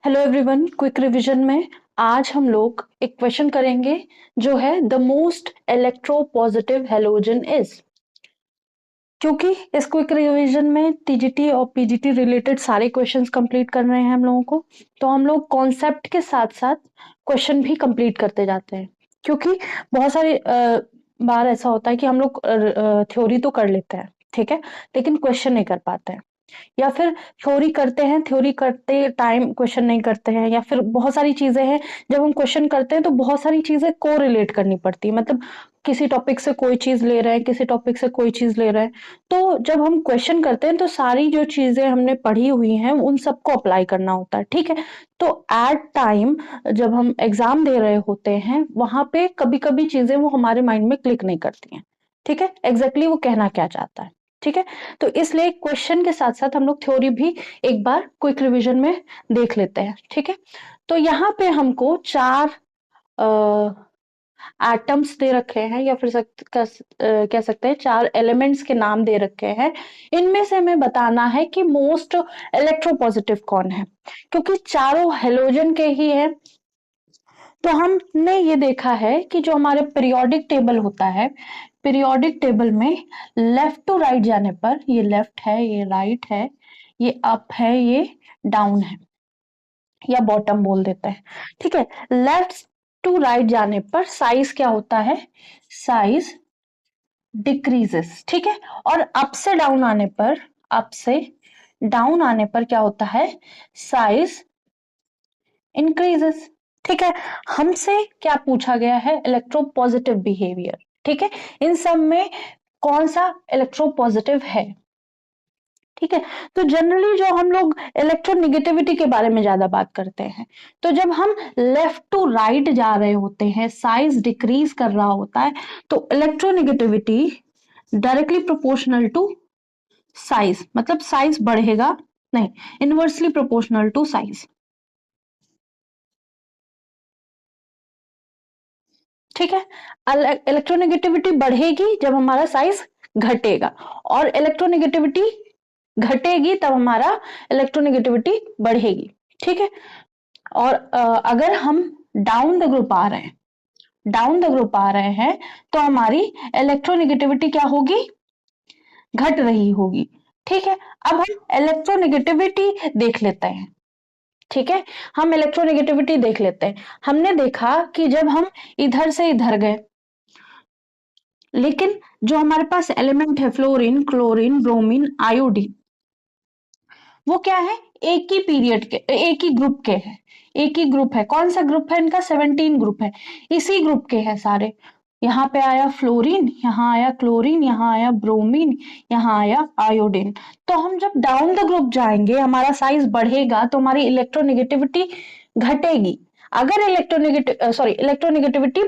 Hello everyone, quick revision में आज हम लोग एक क्वेश्चन करेंगे जो है the most electropositive halogen is. क्योंकि इस क्विक रिवीजन में टीजीटी और पीजीटी रिलेटेड सारे क्वेश्चंस कंप्लीट कर रहे हैं हम लोगों को, तो हम लोग कॉन्सेप्ट के साथ साथ क्वेश्चन भी कंप्लीट करते जाते हैं। क्योंकि बहुत सारे बार ऐसा होता है कि हम लोग थ्योरी तो कर लेते हैं, ठीक है, लेकिन क्वेश्चन नहीं कर पाते हैं, या फिर थ्योरी करते हैं, थ्योरी करते टाइम क्वेश्चन नहीं करते हैं, या फिर बहुत सारी चीजें हैं। जब हम क्वेश्चन करते हैं तो बहुत सारी चीजें को रिलेट करनी पड़ती है, मतलब किसी टॉपिक से कोई चीज ले रहे हैं, किसी टॉपिक से कोई चीज ले रहे हैं। तो जब हम क्वेश्चन करते हैं तो सारी जो चीजें हमने पढ़ी हुई हैं उन सबको अप्लाई करना होता है, ठीक है। तो एट टाइम जब हम एग्जाम दे रहे होते हैं वहां पे कभी कभी चीजें वो हमारे माइंड में क्लिक नहीं करती हैं, ठीक है, एग्जैक्टली वो कहना क्या चाहता है, ठीक है। तो इसलिए क्वेश्चन के साथ साथ हम लोग थ्योरी भी एक बार क्विक रिवीजन में देख लेते हैं, ठीक है। तो यहाँ पे हमको चार एटम्स दे रखे हैं, या फिर कह सकते हैं चार एलिमेंट्स के नाम दे रखे हैं। इनमें से हमें बताना है कि मोस्ट इलेक्ट्रोपॉजिटिव कौन है, क्योंकि चारों हेलोजन के ही है। तो हमने ये देखा है कि जो हमारे पीरियोडिक टेबल होता है, पीरियोडिक टेबल में लेफ्ट टू राइट जाने पर, ये लेफ्ट है, ये राइट है, ये अप है, ये डाउन है, या बॉटम बोल देते हैं, ठीक है। लेफ्ट टू राइट जाने पर साइज क्या होता है, साइज डिक्रीजेस, ठीक है। और अप से डाउन आने पर, अप से डाउन आने पर क्या होता है, साइज इंक्रीजेस, ठीक है। हमसे क्या पूछा गया है, इलेक्ट्रोपॉजिटिव बिहेवियर, ठीक है। इन सब में कौन सा इलेक्ट्रोपॉजिटिव है, ठीक है। तो जनरली जो हम लोग इलेक्ट्रोनेगेटिविटी के बारे में ज्यादा बात करते हैं, तो जब हम लेफ्ट टू राइट जा रहे होते हैं, साइज डिक्रीज कर रहा होता है, तो electronegativity directly proportional to size, मतलब साइज बढ़ेगा नहीं, इनवर्सली प्रोपोर्शनल टू साइज, ठीक है। इलेक्ट्रोनेगेटिविटी बढ़ेगी जब हमारा साइज घटेगा, और इलेक्ट्रोनेगेटिविटी घटेगी तब हमारा इलेक्ट्रोनेगेटिविटी बढ़ेगी, ठीक है। और अगर हम डाउन द ग्रुप आ रहे हैं, डाउन द ग्रुप आ रहे हैं, तो हमारी इलेक्ट्रोनेगेटिविटी क्या होगी, घट रही होगी, ठीक है। अब हम इलेक्ट्रोनेगेटिविटी देख लेते हैं, ठीक है। हम इलेक्ट्रोनेगेटिविटी देख लेते हैं। हमने देखा कि जब हम इधर से इधर गए, लेकिन जो हमारे पास एलिमेंट है फ्लोरीन, क्लोरीन, ब्रोमीन, आयोडीन, वो क्या है, एक ही पीरियड के, एक ही ग्रुप के हैं, एक ही ग्रुप है। कौन सा ग्रुप है इनका, 17 ग्रुप है, इसी ग्रुप के हैं सारे। यहाँ पे आया फ्लोरीन, यहाँ आया क्लोरीन, यहाँ आया ब्रोमीन, यहाँ आया आयोडीन। तो हम जब डाउन द ग्रुप जाएंगे, हमारा साइज बढ़ेगा तो हमारी इलेक्ट्रोनेगेटिविटी घटेगी। अगर इलेक्ट्रोनेगेटिविटी,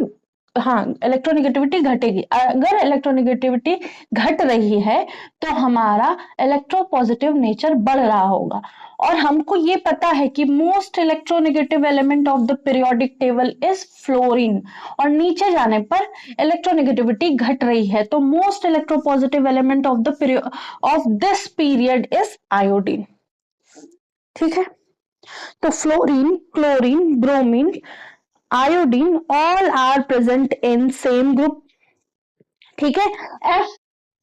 हाँ, इलेक्ट्रोनेगेटिविटी घटेगी। अगर इलेक्ट्रोनेगेटिविटी घट रही है तो हमारा इलेक्ट्रोपॉजिटिव नेचर बढ़ रहा होगा। और हमको ये पता है कि most electronegative element of the periodic table is fluorine, और नीचे जाने पर इलेक्ट्रोनेगेटिविटी घट रही है, तो most electropositive element of this period is iodine, ठीक है। तो fluorine, chlorine, bromine, iodine all are present in same group, ठीक है। एफ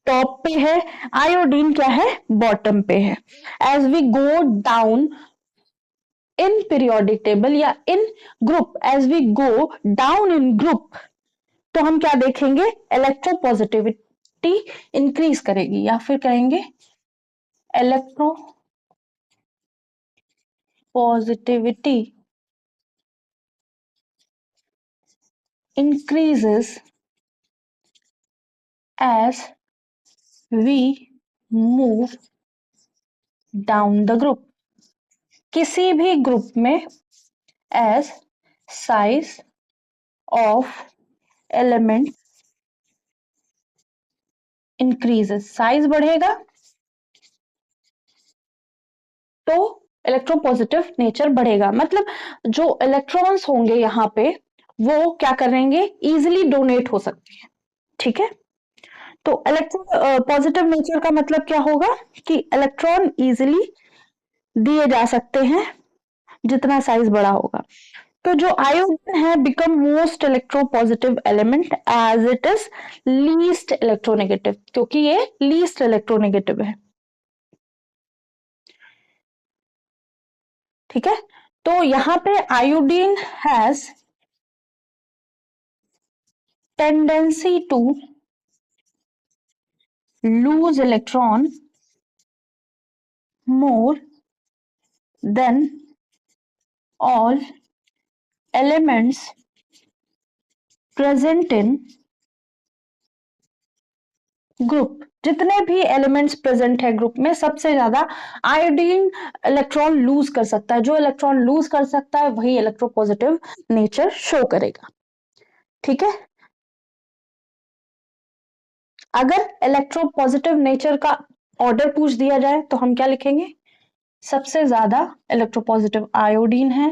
टॉप पे है, आयोडीन क्या है, बॉटम पे है। As we go down in periodic table या in group, as we go down in group, तो हम क्या देखेंगे, इलेक्ट्रोपॉजिटिविटी इंक्रीज करेगी, या फिर कहेंगे electropositivity increases as we move down the group, किसी भी ग्रुप में, as size of element increases, size बढ़ेगा तो इलेक्ट्रोपॉजिटिव नेचर बढ़ेगा। मतलब जो इलेक्ट्रॉन्स होंगे यहाँ पे वो क्या करेंगे, इजिली डोनेट हो सकते हैं, ठीक है। तो इलेक्ट्रो पॉजिटिव नेचर का मतलब क्या होगा कि इलेक्ट्रॉन इजिली दिए जा सकते हैं, जितना साइज बड़ा होगा। तो जो आयोडीन है become most electropositive element as it is least electronegative, क्योंकि ये लीस्ट इलेक्ट्रोनेगेटिव है। ठीक है, तो यहां पे iodine has tendency to lose electron more than all elements present in group. जितने भी एलिमेंट्स प्रेजेंट है ग्रुप में, सबसे ज्यादा आयोडीन इलेक्ट्रॉन लूज कर सकता है। जो इलेक्ट्रॉन लूज कर सकता है वही इलेक्ट्रोपॉजिटिव नेचर शो करेगा। ठीक है, अगर इलेक्ट्रोपॉजिटिव नेचर का ऑर्डर पूछ दिया जाए तो हम क्या लिखेंगे? सबसे ज्यादा इलेक्ट्रोपॉजिटिव आयोडीन है,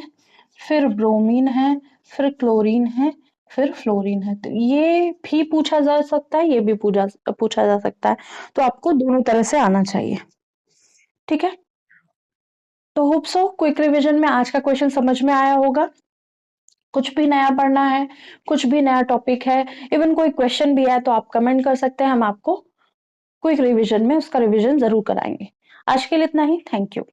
फिर ब्रोमीन है, फिर क्लोरीन है, फिर फ्लोरीन है। तो ये भी पूछा जा सकता है, ये भी पूछा जा सकता है। तो आपको दोनों तरह से आना चाहिए। ठीक है, तो होप सो क्विक रिवीजन में आज का क्वेश्चन समझ में आया होगा। कुछ भी नया पढ़ना है, कुछ भी नया टॉपिक है, इवन कोई क्वेश्चन भी है तो आप कमेंट कर सकते हैं, हम आपको क्विक रिवीजन में उसका रिवीजन जरूर कराएंगे। आज के लिए इतना ही, थैंक यू।